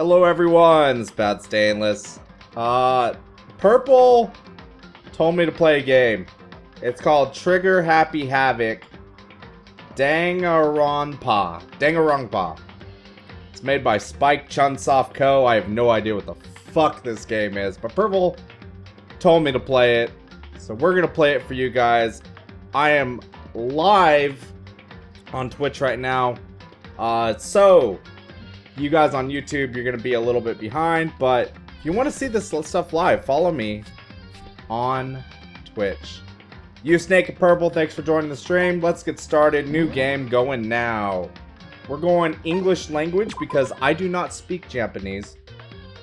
Hello everyone, it's Badstainless. Purple told me to play a game. It's called Trigger Happy Havoc Danganronpa. It's made by Spike Chunsoft Co. I have no idea what the fuck this game is, but Purple told me to play it, so we're gonna play it for you guys. I am live on Twitch right now, so you guys on YouTube, you're gonna be a little bit behind, but if you want to see this stuff live, follow me on Twitch. You Snake and Purple, thanks for joining the stream. Let's get started. New game going now. We're going English language because I do not speak Japanese.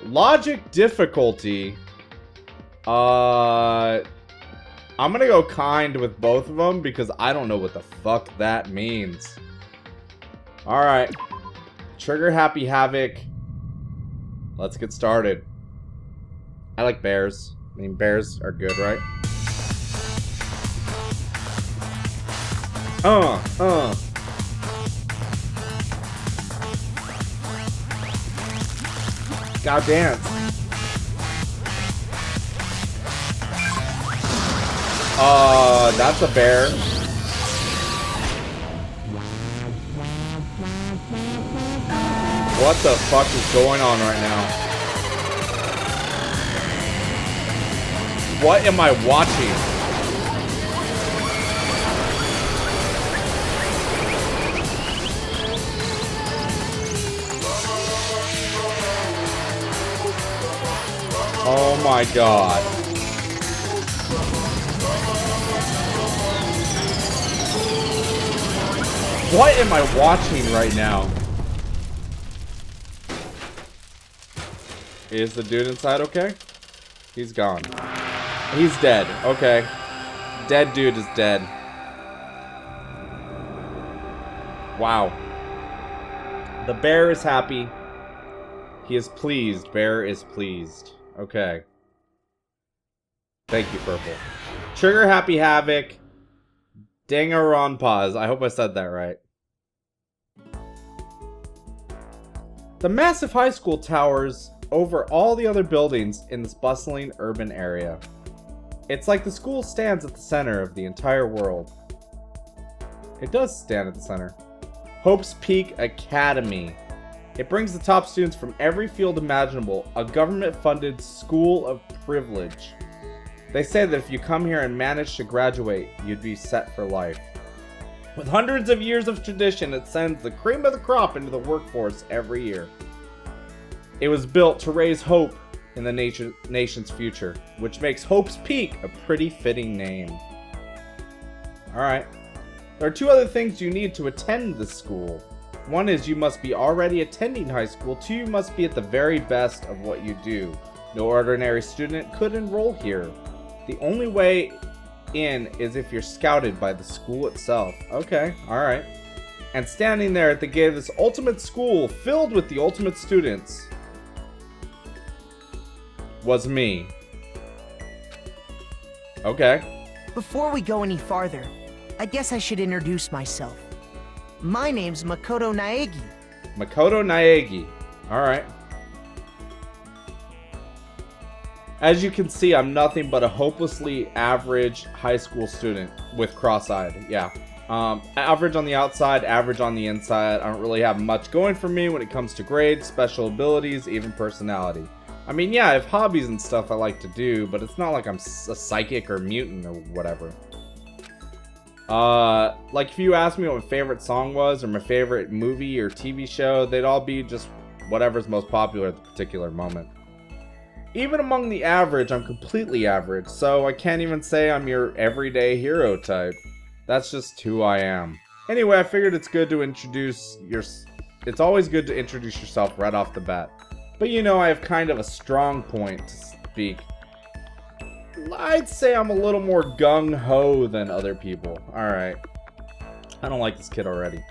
Logic difficulty. I'm gonna go kind with both of them because I don't know what the fuck that means. Alright. Trigger Happy Havoc. Let's get started. I like bears. I mean, bears are good, right? Gotta dance. That's a bear. What the fuck is going on right now? What am I watching? Oh my god. What am I watching right now? Is the dude inside okay? He's gone. He's dead. Okay. Dead dude is dead. Wow. The bear is happy. He is pleased. Bear is pleased. Okay. Thank you, Purple. Trigger Happy Havoc. Danganronpa. I hope I said that right. The massive high school towers over all the other buildings in this bustling urban area. It's like the school stands at the center of the entire world. It does stand at the center. Hope's Peak Academy. It brings the top students from every field imaginable, a government-funded school of privilege. They say that if you come here and manage to graduate, you'd be set for life. With hundreds of years of tradition, it sends the cream of the crop into the workforce every year. It was built to raise hope in the nation's future, which makes Hope's Peak a pretty fitting name. Alright. There are two other things you need to attend this school. One is you must be already attending high school. Two, you must be at the very best of what you do. No ordinary student could enroll here. The only way in is if you're scouted by the school itself. Okay, alright. And standing there at the gate of this ultimate school filled with the ultimate students was me. Okay. Before we go any farther, I guess I should introduce myself. My name's Makoto Naegi. Makoto Naegi. Alright. As you can see, I'm nothing but a hopelessly average high school student with cross-eyed. Yeah. Average on the outside, average on the inside. I don't really have much going for me when it comes to grades, special abilities, even personality. I mean, yeah, I have hobbies and stuff I like to do, but it's not like I'm a psychic or mutant or whatever. Like if you asked me what my favorite song was or my favorite movie or TV show, they'd all be just whatever's most popular at the particular moment. Even among the average, I'm completely average, so I can't even say I'm your everyday hero type. That's just who I am. Anyway, I figured it's good to it's always good to introduce yourself right off the bat. But you know, I have kind of a strong point to speak. I'd say I'm a little more gung-ho than other people. Alright. I don't like this kid already.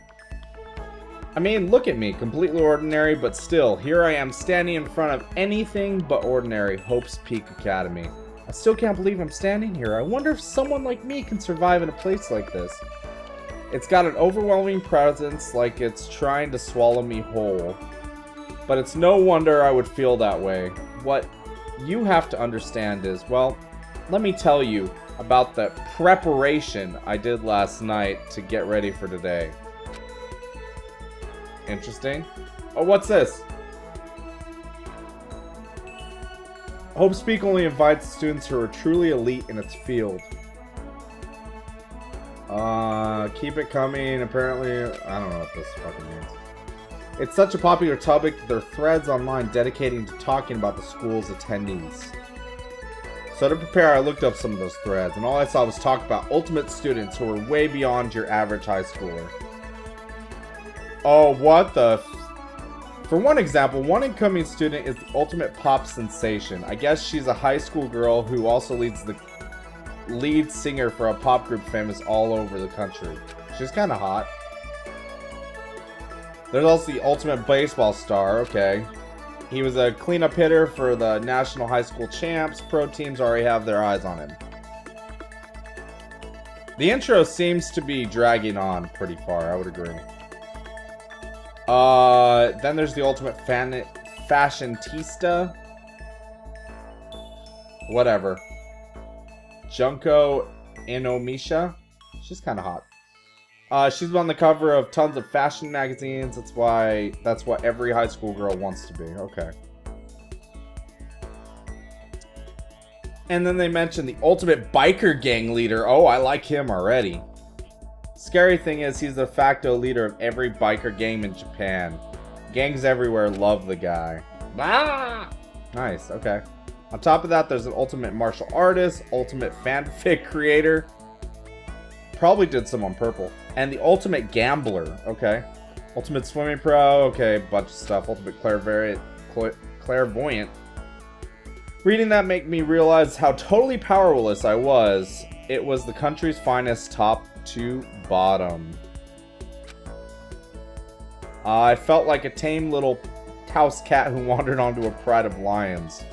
I mean, look at me, completely ordinary, but still, here I am standing in front of anything but ordinary Hope's Peak Academy. I still can't believe I'm standing here. I wonder if someone like me can survive in a place like this. It's got an overwhelming presence, like it's trying to swallow me whole. But it's no wonder I would feel that way. What you have to understand is, well, let me tell you about the preparation I did last night to get ready for today. Interesting. Oh, what's this? Hope Speak only invites students who are truly elite in its field. Keep it coming. Apparently, I don't know what this fucking means. It's such a popular topic that there are threads online dedicating to talking about the school's attendees. So to prepare, I looked up some of those threads, and all I saw was talk about ultimate students who are way beyond your average high schooler. Oh, what the... For one example, one incoming student is the ultimate pop sensation. I guess she's a high school girl who also leads the lead singer for a pop group famous all over the country. She's kind of hot. There's also the ultimate baseball star. Okay. He was a cleanup hitter for the national high school champs. Pro teams already have their eyes on him. The intro seems to be dragging on pretty far, I would agree. Then there's the ultimate fashionista. Whatever. Junko Inomiya. She's kind of hot. She's on the cover of tons of fashion magazines. That's what every high school girl wants to be. Okay. And then they mentioned the ultimate biker gang leader. Oh, I like him already. Scary thing is, he's the de facto leader of every biker gang in Japan. Gangs everywhere love the guy. Ah! Nice, okay. On top of that, there's an ultimate martial artist, ultimate fanfic creator. Probably did some on Purple. And the ultimate gambler, okay. Ultimate swimming pro, okay, bunch of stuff. Ultimate clairvoyant. Reading that made me realize how totally powerless I was. It was the country's finest top to bottom. I felt like a tame little house cat who wandered onto a pride of lions.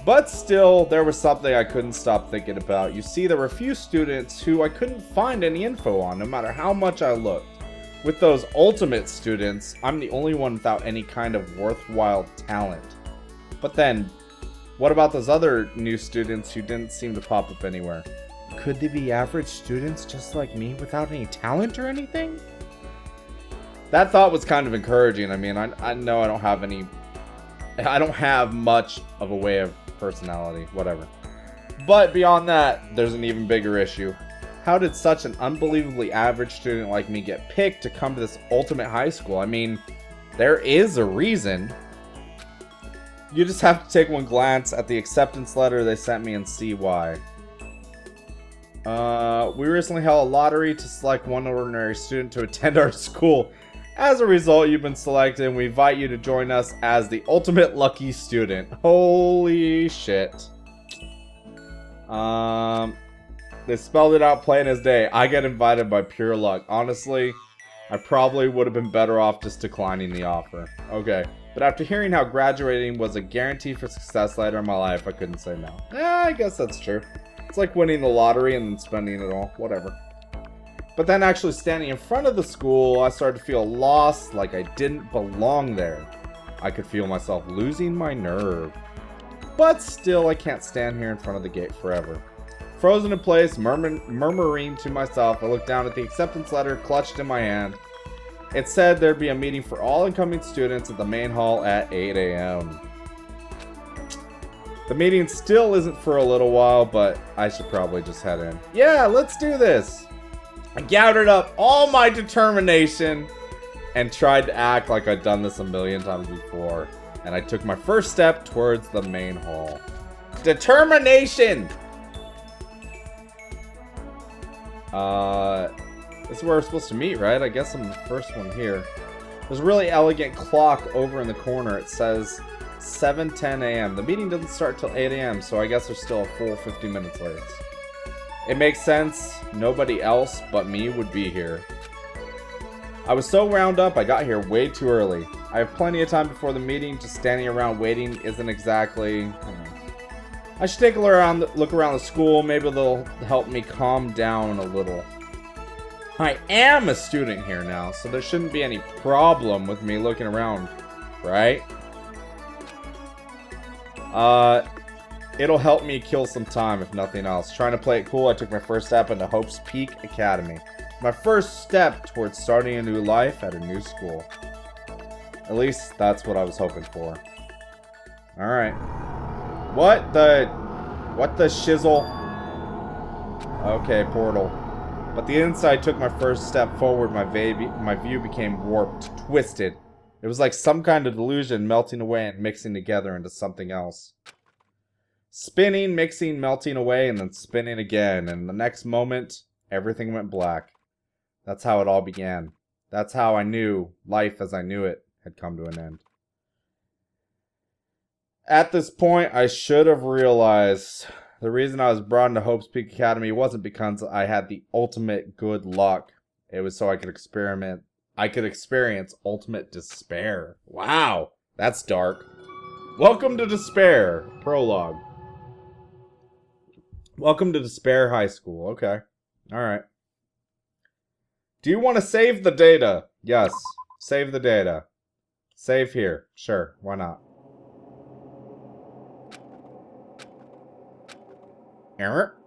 But still, there was something I couldn't stop thinking about. You see, there were a few students who I couldn't find any info on, no matter how much I looked. With those ultimate students, I'm the only one without any kind of worthwhile talent. But then, what about those other new students who didn't seem to pop up anywhere? Could they be average students just like me without any talent or anything? That thought was kind of encouraging. I mean, I know I don't have much of a way of personality, whatever. But beyond that, there's an even bigger issue. How did such an unbelievably average student like me get picked to come to this ultimate high school? I mean, there is a reason. You just have to take one glance at the acceptance letter they sent me and see why. We recently held a lottery to select one ordinary student to attend our school. As a result, you've been selected and we invite you to join us as the ultimate lucky student. Holy shit. They spelled it out plain as day. I get invited by pure luck. Honestly, I probably would have been better off just declining the offer. Okay. But after hearing how graduating was a guarantee for success later in my life, I couldn't say no. I guess that's true. It's like winning the lottery and then spending it all. Whatever. But then actually standing in front of the school, I started to feel lost, like I didn't belong there. I could feel myself losing my nerve. But still, I can't stand here in front of the gate forever. Frozen in place, murmuring to myself, I looked down at the acceptance letter clutched in my hand. It said there'd be a meeting for all incoming students at the main hall at 8 a.m. The meeting still isn't for a little while, but I should probably just head in. Yeah, let's do this! I gathered up all my determination and tried to act like I'd done this a million times before. And I took my first step towards the main hall. Determination! This is where we're supposed to meet, right? I guess I'm the first one here. There's a really elegant clock over in the corner. It says 7:10 a.m. The meeting doesn't start till 8 a.m., so I guess there's still a full 50 minutes late. It makes sense. Nobody else but me would be here. I was so wound up, I got here way too early. I have plenty of time before the meeting. Just standing around waiting isn't exactly... I should take a look around the school. Maybe they'll help me calm down a little. I am a student here now, so there shouldn't be any problem with me looking around, right? It'll help me kill some time, if nothing else. Trying to play it cool, I took my first step into Hope's Peak Academy. My first step towards starting a new life at a new school. At least, that's what I was hoping for. Alright. What the shizzle? Okay, portal. But the inside took my first step forward, my view became warped, twisted. It was like some kind of delusion melting away and mixing together into something else. Spinning, mixing, melting away, and then spinning again. And the next moment, everything went black. That's how it all began. That's how I knew life as I knew it had come to an end. At this point, I should have realized the reason I was brought into Hope's Peak Academy wasn't because I had the ultimate good luck. It was so I could experience ultimate despair. Wow, that's dark. Welcome to Despair. Prologue. Welcome to Despair High School. Okay. Alright. Do you want to save the data? Yes. Save the data. Save here. Sure. Why not? Error?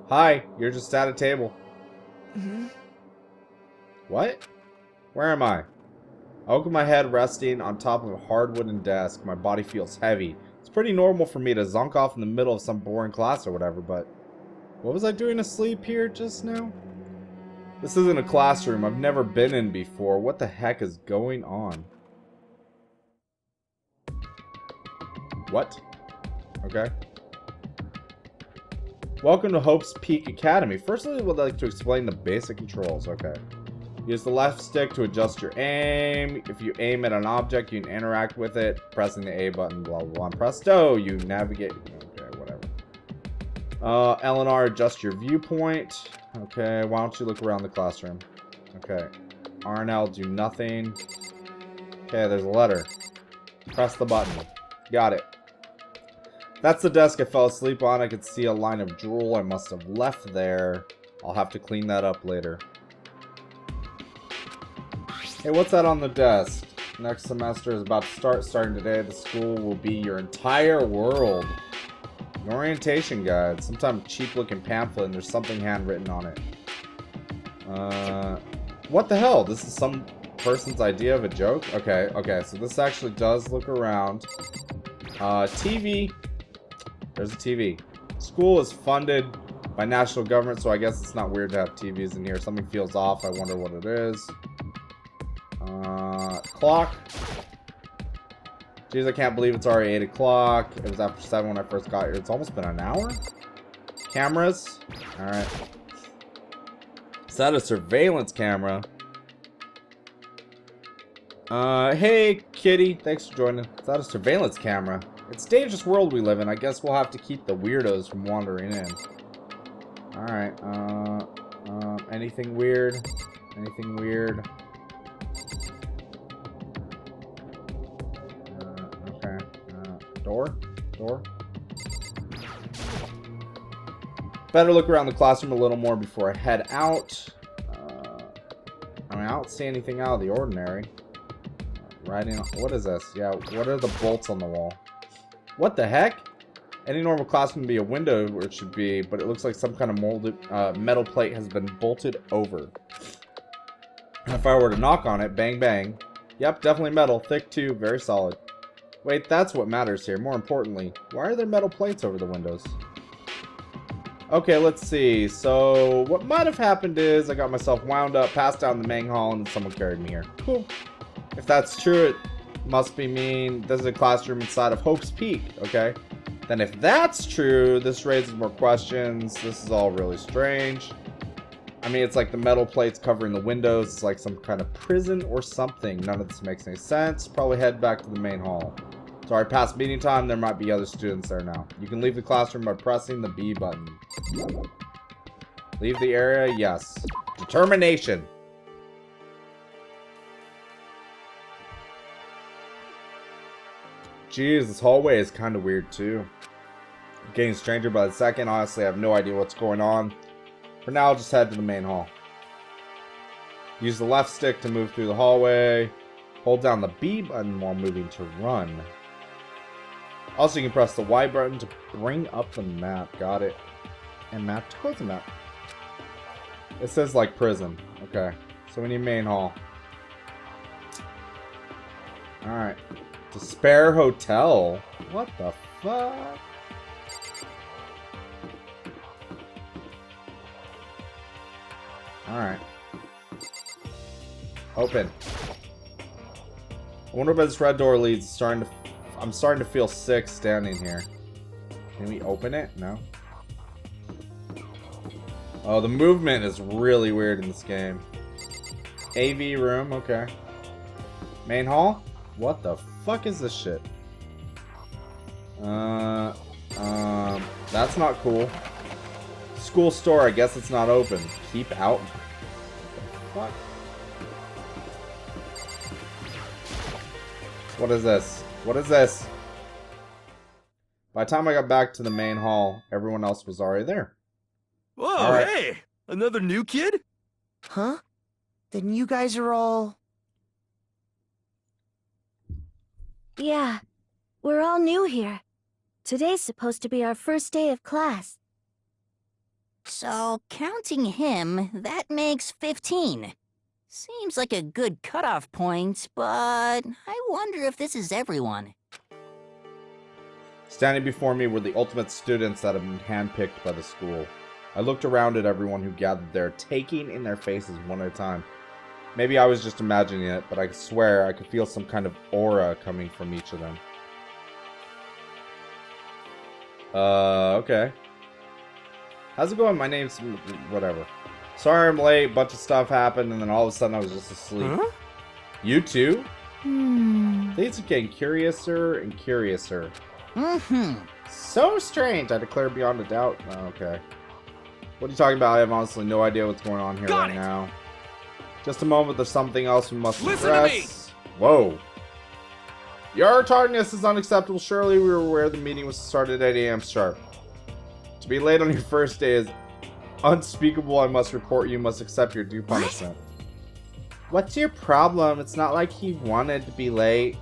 Hi. You're just at a table. Mm-hmm. What? Where am I? I look at my head resting on top of a hard wooden desk. My body feels heavy. It's pretty normal for me to zonk off in the middle of some boring class or whatever, but... what was I doing asleep here just now? This isn't a classroom I've never been in before. What the heck is going on? What? Okay. Welcome to Hope's Peak Academy. First, I would like to explain the basic controls. Okay. Use the left stick to adjust your aim. If you aim at an object, you can interact with it. Pressing the A button, blah, blah, blah. And presto, you navigate. Okay, whatever. L&R, adjust your viewpoint. Okay, why don't you look around the classroom? Okay. R and L, do nothing. Okay, there's a letter. Press the button. Got it. That's the desk I fell asleep on. I could see a line of drool I must have left there. I'll have to clean that up later. Hey, what's that on the desk? Next semester is about to start. Starting today, the school will be your entire world. An orientation guide. Some type of cheap-looking pamphlet, and there's something handwritten on it. What the hell? This is some person's idea of a joke? Okay, so this actually does look around. TV. There's a TV. School is funded by national government, so I guess it's not weird to have TVs in here. Something feels off. I wonder what it is. Clock. Jeez, I can't believe it's already 8 o'clock. It was after 7 when I first got here. It's almost been an hour. Cameras. Alright. Is that a surveillance camera? Hey, kitty. Thanks for joining. Is that a surveillance camera? It's a dangerous world we live in. I guess we'll have to keep the weirdos from wandering in. Alright, anything weird? Anything weird? Okay. Door? Better look around the classroom a little more before I head out. I don't see anything out of the ordinary. Writing. What is this? Yeah, what are the bolts on the wall? What the heck? Any normal classroom would be a window where it should be, but it looks like some kind of molded metal plate has been bolted over. And if I were to knock on it, bang bang. Yep, definitely metal. Thick too, very solid. Wait, that's what matters here. More importantly, why are there metal plates over the windows? Okay, let's see. So, what might have happened is I got myself wound up, passed down the main hall, and then someone carried me here. Cool. If that's true, it must be mean this is a classroom inside of Hope's Peak, okay? Then if that's true, this raises more questions. This is all really strange. I mean, it's like the metal plates covering the windows. It's like some kind of prison or something. None of this makes any sense. Probably head back to the main hall. Sorry, past meeting time. There might be other students there now. You can leave the classroom by pressing the B button. Leave the area? Yes. Determination. Jeez, this hallway is kind of weird too. Getting stranger by the second. Honestly, I have no idea what's going on. For now, I'll just head to the main hall. Use the left stick to move through the hallway. Hold down the B button while moving to run. Also, you can press the Y button to bring up the map. Got it. And map towards the map. It says like prison. Okay. So we need main hall. Alright. Despair Hotel. What the fuck? Alright. Open. I wonder where this red door leads. I'm starting to feel sick standing here. Can we open it? No. Oh, the movement is really weird in this game. AV room, okay. Main hall? What the fuck is this shit? That's not cool. School store, I guess it's not open. Keep out. What the fuck? What is this? What is this? By the time I got back to the main hall, everyone else was already there. Whoa, right. Hey! Another new kid? Huh? Then you guys are all... Yeah, we're all new here. Today's supposed to be our first day of class. So, counting him, that makes 15. Seems like a good cutoff point, but I wonder if this is everyone. Standing before me were the ultimate students that had been handpicked by the school. I looked around at everyone who gathered there, taking in their faces one at a time. Maybe I was just imagining it, but I swear I could feel some kind of aura coming from each of them. Okay. How's it going? My name's... whatever. Sorry I'm late, bunch of stuff happened, and then all of a sudden I was just asleep. Huh? You too? Things are getting curiouser and curiouser. So strange, I declare beyond a doubt. Oh, okay. What are you talking about? I have honestly no idea what's going on here right now. Just a moment, there's something else we must address. Whoa. Your tardiness is unacceptable. Surely we were aware the meeting was to start at 8 a.m. sharp. To be late on your first day is unspeakable. I must report you must accept your due punishment. What's your problem? It's not like he wanted to be late.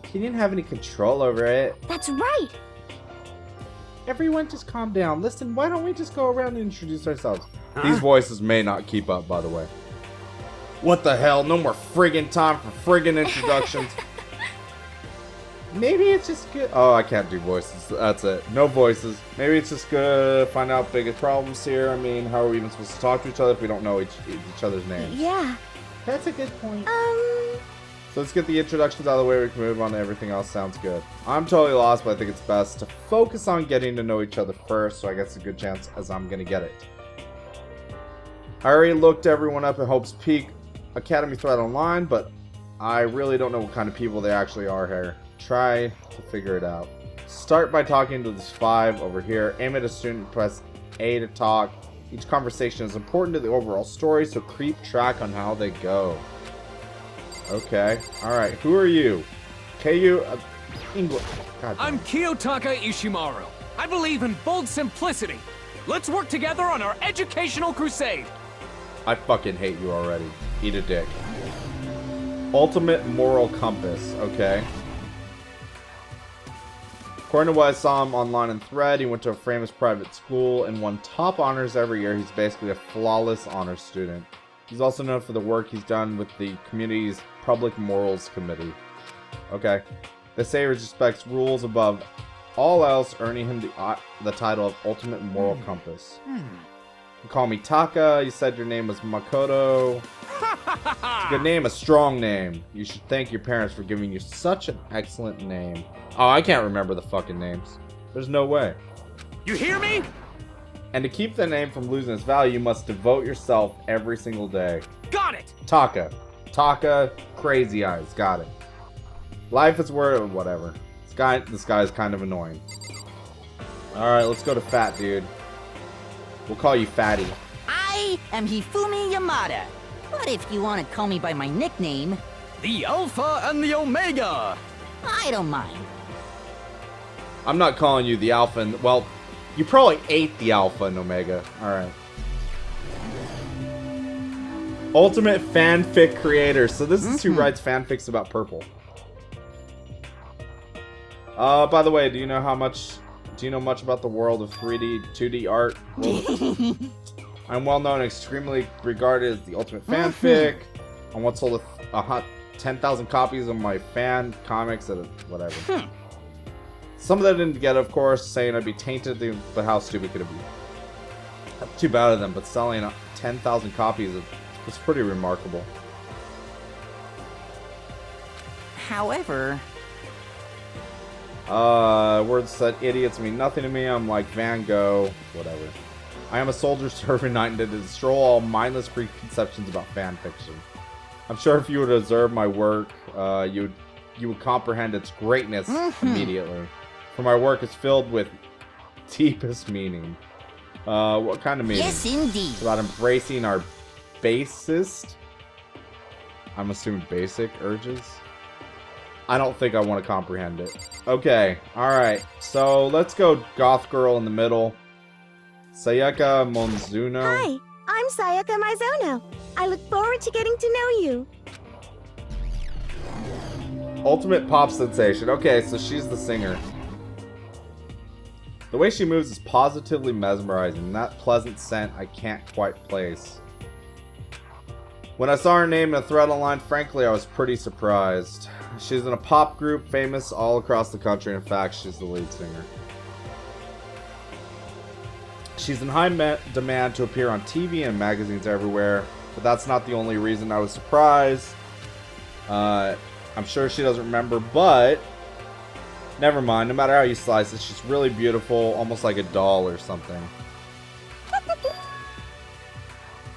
He didn't have any control over it. That's right! Everyone just calm down. Listen, why don't we just go around and introduce ourselves? These voices may not keep up, by the way. What the hell? No more friggin' time for friggin' introductions. Maybe it's just good. Oh, I can't do voices. That's it. No voices. Maybe it's just good to find out biggest problems here. I mean, how are we even supposed to talk to each other if we don't know each other's names? Yeah. That's a good point. So let's get the introductions out of the way. We can move on to everything else. Sounds good. I'm totally lost, but I think it's best to focus on getting to know each other first, so I guess a good chance as I'm gonna get it. I already looked everyone up at Hope's Peak Academy thread online, but I really don't know what kind of people they actually are here. Try to figure it out. Start by talking to these 5 over here. Aim at a student, press A to talk. Each conversation is important to the overall story, so keep track on how they go. Okay. Alright, who are you? KU... English. I'm Kiyotaka Ishimaru. I believe in bold simplicity. Let's work together on our educational crusade. I fucking hate you already. Eat a dick. Ultimate moral compass. Okay. According to what I saw him online in thread, he went to a famous private school and won top honors every year. He's basically a flawless honor student. He's also known for the work he's done with the community's Public Morals Committee. Okay. They say he respects rules above all else, earning him the title of Ultimate Moral Compass. You call me Taka. You said your name was Makoto. It's a good name, a strong name. You should thank your parents for giving you such an excellent name. Oh, I can't remember the fucking names. There's no way. You hear me? And to keep the name from losing its value, you must devote yourself every single day. Got it! Taka. Taka, crazy eyes. Got it. Life is word, whatever. This guy is kind of annoying. Alright, let's go to Fat Dude. We'll call you Fatty. I am Hifumi Yamada. But if you want to call me by my nickname, The Alpha and the Omega! I don't mind. I'm not calling you the Alpha and... Well, you probably ate the Alpha and Omega. Alright. Ultimate fanfic creator. So this is who writes fanfics about Purple. By the way, do you know much about the world of 3D, 2D art? I'm well known and extremely regarded as the ultimate fanfic. I once sold 10,000 copies of my fan comics at whatever. Some of that didn't get, of course, saying I'd be tainted, but how stupid could it be? Too bad of them, but selling 10,000 copies was pretty remarkable. However... words said idiots mean nothing to me. I'm like Van Gogh, whatever. I am a soldier serving night to destroy all mindless preconceptions about fan fiction. I'm sure if you would observe my work, you would comprehend its greatness immediately. For my work is filled with deepest meaning. What kind of meaning? Yes, indeed. It's about embracing our basest, I'm assuming basic urges. I don't think I want to comprehend it. Okay, alright. So let's go goth girl in the middle. Sayaka Monzuno. Hi, I'm Sayaka Mizono. I look forward to getting to know you. Ultimate pop sensation. Okay, so she's the singer. The way she moves is positively mesmerizing. That pleasant scent I can't quite place. When I saw her name in a thread online, frankly, I was pretty surprised. She's in a pop group famous all across the country. In fact, she's the lead singer. She's in high demand to appear on TV and magazines everywhere, but that's not the only reason I was surprised. I'm sure she doesn't remember, but never mind. No matter how you slice it, she's really beautiful, almost like a doll or something.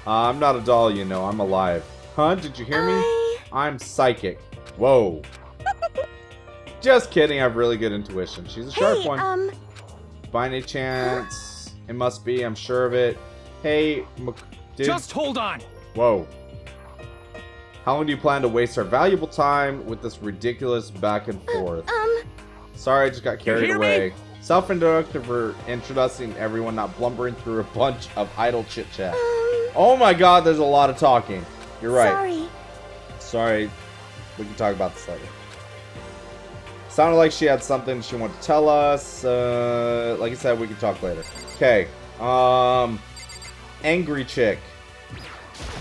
I'm not a doll, you know. I'm alive. Huh? Did you hear me? I'm psychic. Whoa. Just kidding. I have really good intuition. She's a sharp one. By any chance, it must be. I'm sure of it. Hey, dude. Just hold on. Whoa. How long do you plan to waste our valuable time with this ridiculous back and forth? Sorry, I just got carried away. Self-introductive for introducing everyone, not blubbering through a bunch of idle chit-chat. Oh my god, there's a lot of talking. You're right. Sorry. We can talk about this later. Sounded like she had something she wanted to tell us. Like I said, we can talk later. Okay. Angry chick.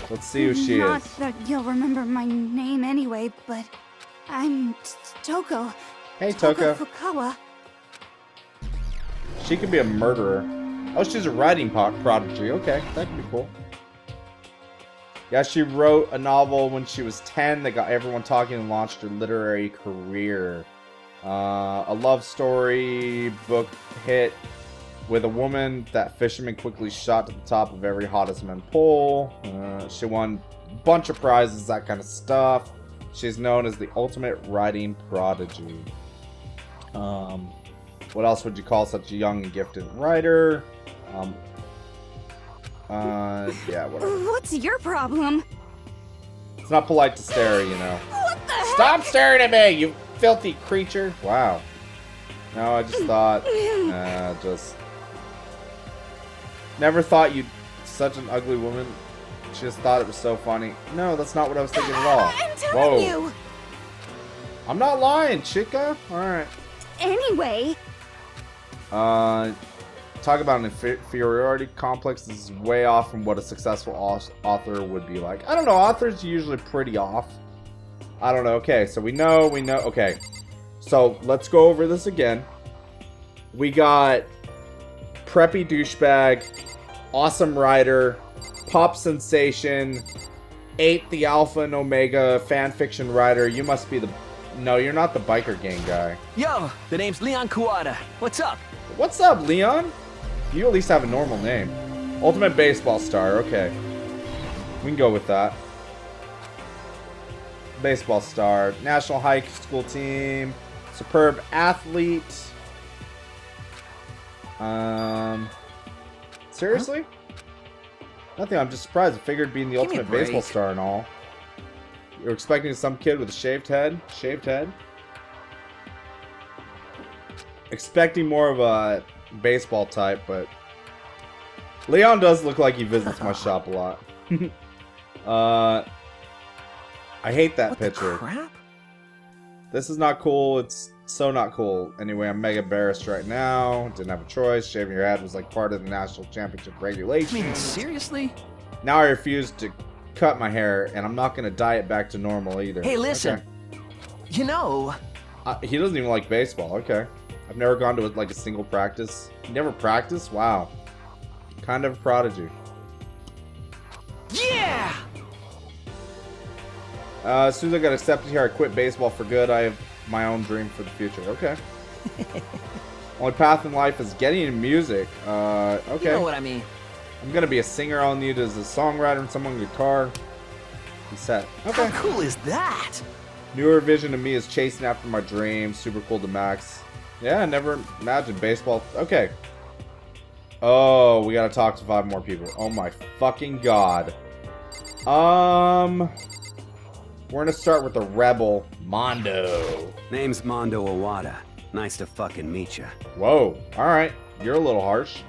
Let's see who she Not is. that you'll remember my name anyway, but I'm Toko. Hey, Toko. Fukawa. She could be a murderer. Oh, she's a writing prodigy. Okay, that could be cool. Yeah, she wrote a novel when she was 10 that got everyone talking and launched her literary career. A love story book hit with a woman that fishermen quickly shot to the top of every hottest men poll. She won a bunch of prizes, that kind of stuff. She's known as the ultimate writing prodigy. What else would you call such a young and gifted writer? Yeah, whatever. What's your problem? It's not polite to stare, you know. What the heck? Stop staring at me, you filthy creature! Wow. No, I just thought, just never thought you'd such an ugly woman. She just thought it was so funny. No, that's not what I was thinking at all. I'm telling you. I'm not lying, chica. All right. Anyway. Talk about an inferiority complex. This is way off from what a successful author would be like. I don't know. Authors are usually pretty off. I don't know. Okay, so we know. Okay, so let's go over this again. We got preppy douchebag, awesome writer, pop sensation, 8 the alpha and omega fanfiction writer. You must be the... No, you're not the biker gang guy. Yo, the name's Leon Kuwata. What's up? What's up, Leon? You at least have a normal name. Ultimate baseball star, okay. We can go with that. Baseball star. National high school team. Superb athlete. Seriously? Nothing, I'm just surprised. I figured being the Give me a ultimate baseball break. star and all. You're expecting some kid with a shaved head? Shaved head? Expecting more of a baseball type, but Leon does look like he visits my shop a lot. I hate that What picture. the crap? This is not cool. It's so not cool. Anyway, I'm mega embarrassed right now. Didn't have a choice. Shaving your head was like part of the national championship I regulation. mean, seriously? Now I refuse to cut my hair, and I'm not going to dye it back to normal either. Hey, listen. Okay. You know... He doesn't even like baseball. Okay. I've never gone to like a single practice. You never practiced? Wow. Kind of a prodigy. Yeah! As soon as I got accepted here, I quit baseball for good. I have my own dream for the future. Okay. Only path in life is getting into music. Okay. You know what I mean. I'm gonna be a singer. I'll need as a songwriter and someone guitar. He's set. Okay. How cool is that? Newer vision to me is chasing after my dreams. Super cool to max. Yeah, I never imagined baseball. Okay. Oh, we gotta talk to 5 more people. Oh my fucking god. We're gonna start with the rebel, Mondo. Name's Mondo Owada. Nice to fucking meet ya. Whoa. Alright. You're a little harsh.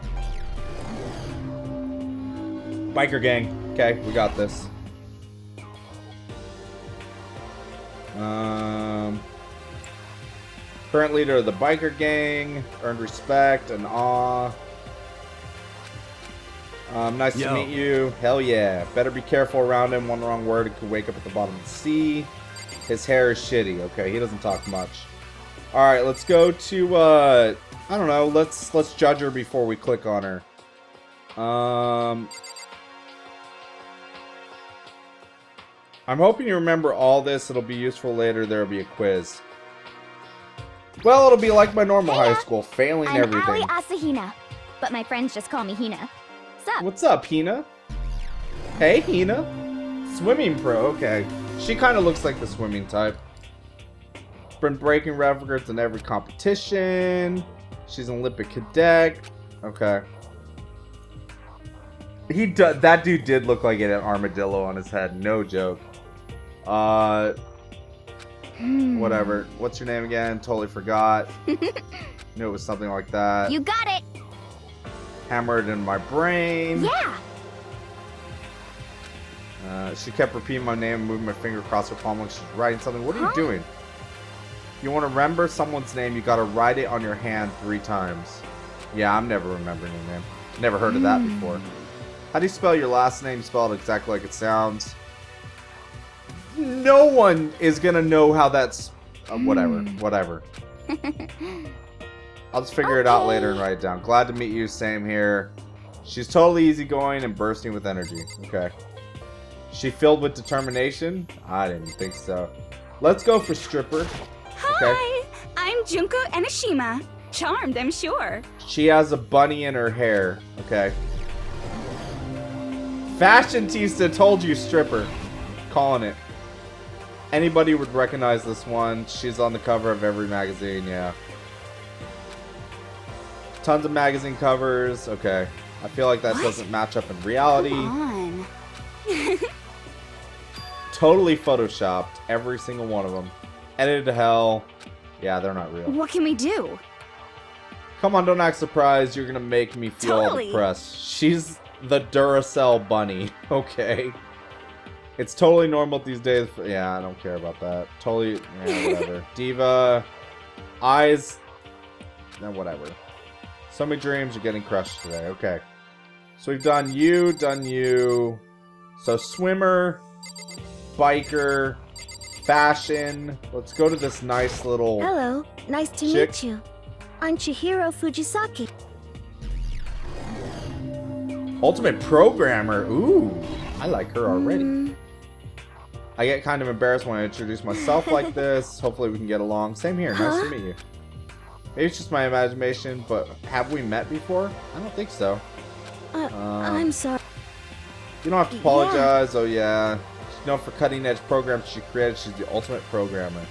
Biker gang. Okay, we got this. Current leader of the biker gang. Earned respect and awe. Nice to meet you. Hell yeah. Better be careful around him. One wrong word, he could wake up at the bottom of the sea. His hair is shitty. Okay, he doesn't talk much. Alright, let's go to, I don't know. Let's judge her before we click on her. I'm hoping you remember all this. It'll be useful later. There'll be a quiz. Well, it'll be like my normal high school, failing everything. I'm Hina, but my friends just call me Hina. Sup? What's up, Hina? Hey, Hina. Swimming pro, okay. She kind of looks like the swimming type. Been breaking records in every competition. She's an Olympic cadet. Okay. That dude did look like an armadillo on his head. No joke. Whatever. What's your name again? Totally forgot. Knew it was something like that. You got it. Hammered in my brain. Yeah. She kept repeating my name and moving my finger across her palm like she's writing something. What are you doing? You want to remember someone's name, you gotta write it on your hand 3 times. Yeah, I'm never remembering your name. Never heard of that before. How do you spell your last name? Spell it exactly like it sounds. No one is gonna know how that's... whatever. I'll just figure it out later and write it down. Glad to meet you, same here. She's totally easygoing and bursting with energy. Okay. She filled with determination? I didn't think so. Let's go for stripper. Hi, I'm Junko Enishima. Charmed, I'm sure. She has a bunny in her hair. Okay. Fashionista told you stripper. Calling it. Anybody would recognize this one. She's on the cover of every magazine, yeah. Tons of magazine covers. Okay. I feel like that doesn't match up in reality. Come on. Totally photoshopped. Every single one of them. Edited to hell. Yeah, they're not real. What can we do? Come on, don't act surprised. You're gonna make me feel all depressed. She's the Duracell bunny. Okay. It's totally normal these days. Yeah, I don't care about that. Totally, yeah, whatever. Diva. Eyes. No, whatever. So many dreams are getting crushed today. Okay. So we've done you, So swimmer, biker, fashion. Let's go to this nice little... Hello, nice to meet you. I'm Chihiro Fujisaki. Ultimate programmer. Ooh, I like her already. I get kind of embarrassed when I introduce myself like this. Hopefully we can get along. Same here. Nice to meet you. Maybe it's just my imagination, but have we met before? I don't think so. I'm sorry. You don't have to apologize. Oh, yeah. She's known for cutting edge programs she created. She's the ultimate programmer.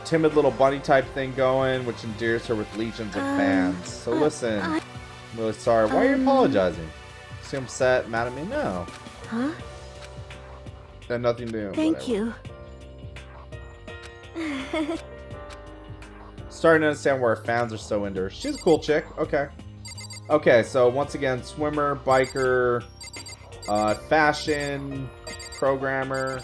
Timid little bunny type thing going, which endears her with legions of fans. So listen, I'm really sorry. Why are you apologizing? Is she upset, mad at me? No. Huh? Had nothing to do. Thank you. Starting to understand why her fans are so into her. She's a cool chick. Okay. Okay, so once again, swimmer, biker, Fashion, programmer,